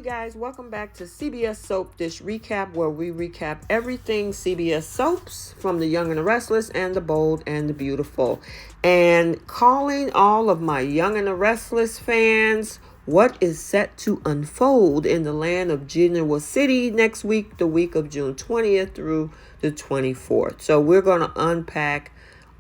guys, welcome back to CBS Soap Dish Recap, where we recap everything CBS soaps, from The Young and the Restless and The Bold and the Beautiful. And calling all of my Young and the Restless fans, what is set to unfold in the land of Genoa City next week, the week of June 20th through the 24th. So we're going to unpack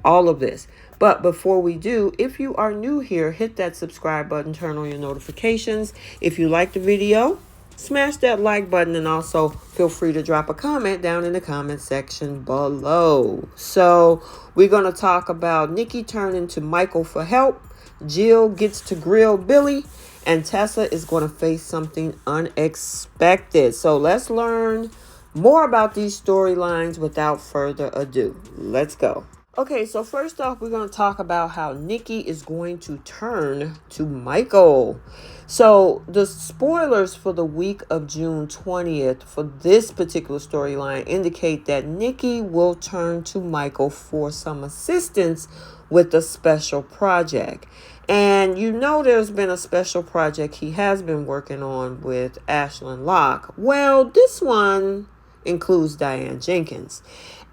all of this. But before we do, if you are new here, hit that subscribe button, turn on your notifications. If you like the video, smash that like button, and also feel free to drop a comment down in the comment section below. So we're going to talk about Nikki turning to Michael for help, Jill gets to grill Billy, and Tessa is going to face something unexpected. So let's learn more about these storylines without further ado. Let's go. Okay, so first off, we're going to talk about how Nikki is going to turn to Michael. So the spoilers for the week of June 20th for this particular storyline indicate that Nikki will turn to Michael for some assistance with a special project. And you know there's been a special project he has been working on with Ashlyn Locke. Well, this one includes Diane Jenkins.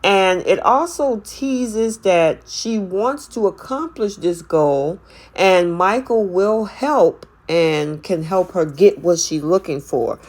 And it also teases that she wants to accomplish this goal, and Michael will help and can help her get what she's looking for.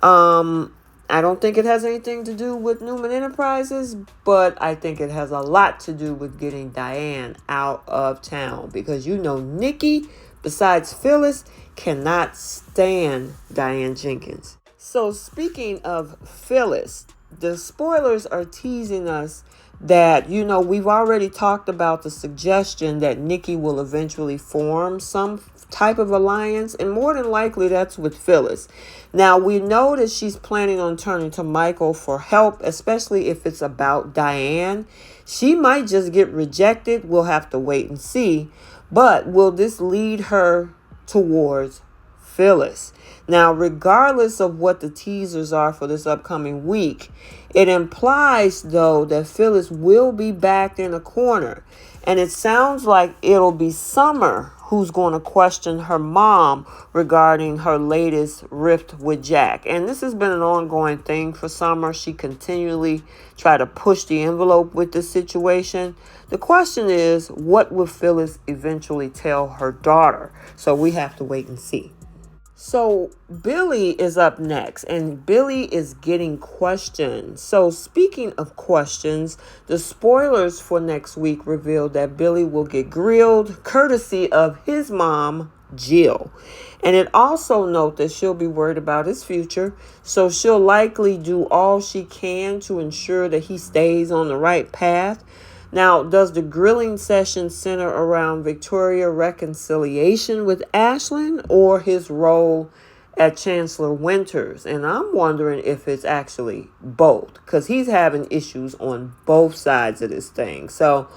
I don't think it has anything to do with Newman Enterprises, but I think it has a lot to do with getting Diane out of town, because you know Nikki, besides Phyllis, cannot stand Diane Jenkins. So speaking of Phyllis, the spoilers are teasing us that, you know, we've already talked about the suggestion that Nikki will eventually form some type of alliance, and more than likely that's with Phyllis. Now, we know that she's planning on turning to Michael for help, especially if it's about Diane. She might just get rejected. We'll have to wait and see. But will this lead her towards Phyllis? Now, regardless of what the teasers are for this upcoming week, it implies, though, that Phyllis will be backed in a corner. And it sounds like it'll be Summer who's going to question her mom regarding her latest rift with Jack. And this has been an ongoing thing for Summer. She continually try to push the envelope with this situation. The question is, what will Phyllis eventually tell her daughter? So we have to wait and see. So Billy is up next, and Billy is getting questioned. So speaking of questions, the spoilers for next week reveal that Billy will get grilled courtesy of his mom, Jill. And it also note that she'll be worried about his future, so she'll likely do all she can to ensure that he stays on the right path. Now, does the grilling session center around Victoria reconciliation with Ashlyn, or his role at Chancellor Winters? And I'm wondering if it's actually both, because he's having issues on both sides of this thing. So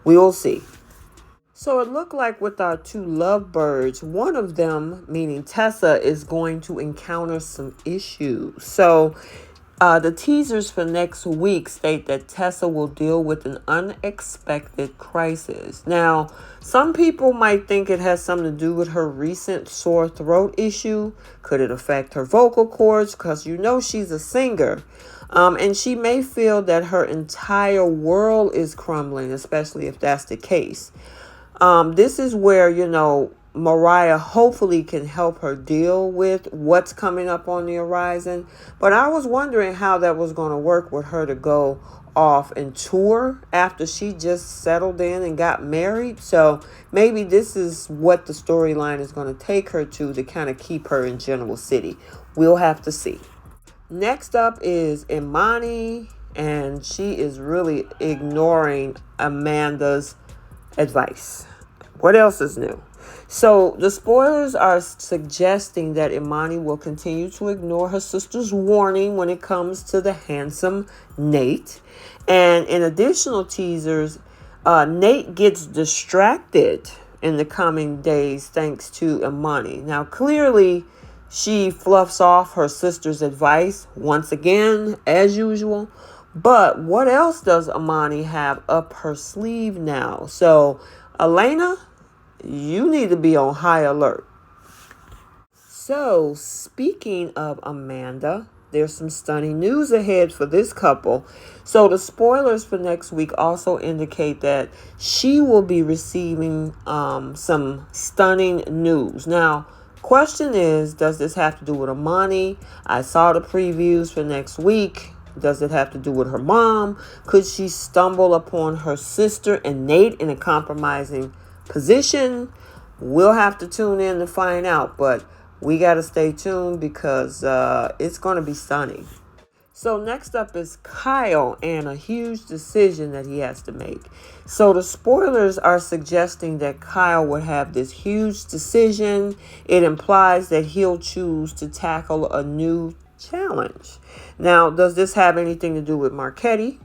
we will see. So it looked like with our two lovebirds, one of them, meaning Tessa, is going to encounter some issues. So the teasers for next week state that Tessa will deal with an unexpected crisis. Now, some people might think it has something to do with her recent sore throat issue. Could it affect her vocal cords? Because you know she's a singer. And she may feel that her entire world is crumbling, especially if that's the case. This is where, you know, Mariah hopefully can help her deal with what's coming up on the horizon. But I was wondering how that was going to work with her to go off and tour after she just settled in and got married. So maybe this is what the storyline is going to take her to kind of keep her in Genoa City. We'll have to see. Next up is Imani, and she is really ignoring Amanda's advice. What else is new? So the spoilers are suggesting that Imani will continue to ignore her sister's warning when it comes to the handsome Nate. And in additional teasers, Nate gets distracted in the coming days thanks to Imani. Now, clearly, she fluffs off her sister's advice once again, as usual. But what else does Imani have up her sleeve now? So, Elena, you need to be on high alert. So, speaking of Amanda, there's some stunning news ahead for this couple. So, the spoilers for next week also indicate that she will be receiving some stunning news. Now, question is, does this have to do with Imani? I saw the previews for next week. Does it have to do with her mom? Could she stumble upon her sister and Nate in a compromising position? We'll have to tune in to find out, but we got to stay tuned because it's going to be stunning. So next up is Kyle and a huge decision that he has to make. So the spoilers are suggesting that Kyle would have this huge decision. It implies that he'll choose to tackle a new challenge. Now, does this have anything to do with Marchetti?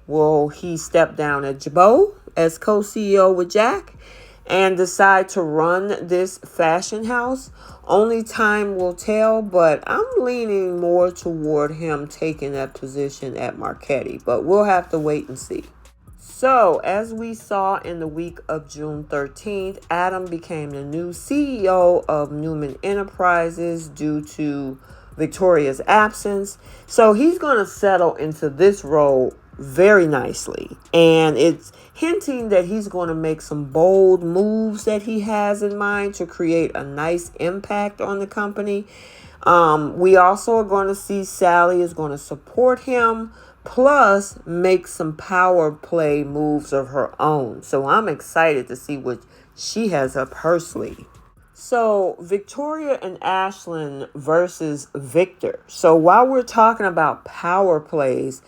Will he step down at Jabot as co-CEO with Jack and decide to run this fashion house? Only time will tell, but I'm leaning more toward him taking that position at Marchetti, but we'll have to wait and see. So, as we saw in the week of June 13th, Adam became the new CEO of Newman Enterprises due to Victoria's absence. So he's going to settle into this role very nicely. And it's hinting that he's going to make some bold moves that he has in mind to create a nice impact on the company. We also are going to see Sally is going to support him, plus make some power play moves of her own. So I'm excited to see what she has up her sleeve. So Victoria and Ashlyn versus Victor. So while we're talking about power plays,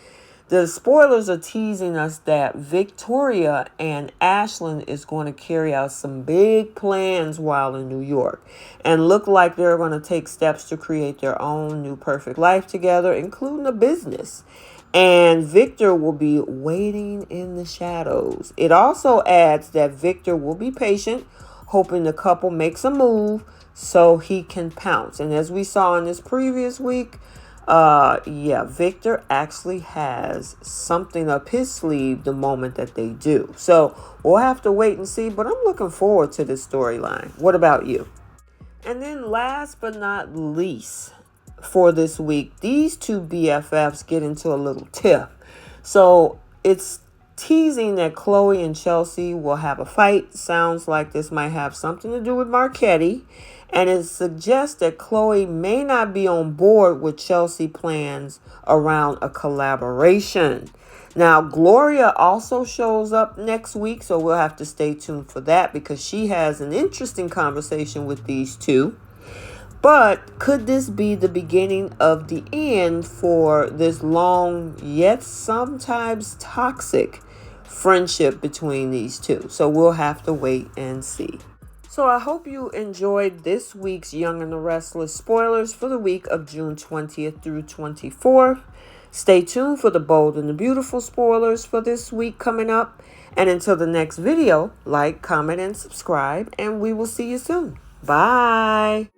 the spoilers are teasing us that Victoria and Ashlyn is going to carry out some big plans while in New York and look like they're going to take steps to create their own new perfect life together, including a business. And Victor will be waiting in the shadows. It also adds that Victor will be patient, hoping the couple makes a move so he can pounce. And as we saw in this previous week, Victor actually has something up his sleeve the moment that they do. So we'll have to wait and see, but I'm looking forward to this storyline. What about you? And then last but not least for this week, these two BFFs get into a little tiff. So it's teasing that Chloe and Chelsea will have a fight. Sounds like this might have something to do with Marchetti. And it suggests that Chloe may not be on board with Chelsea plans around a collaboration. Now, Gloria also shows up next week, so we'll have to stay tuned for that because she has an interesting conversation with these two. But could this be the beginning of the end for this long yet sometimes toxic friendship between these two? So we'll have to wait and see. So I hope you enjoyed this week's Young and the Restless spoilers for the week of June 20th through 24th. Stay tuned for the bold and the beautiful spoilers for this week coming up. And until the next video, like, comment, and subscribe, and we will see you soon. Bye.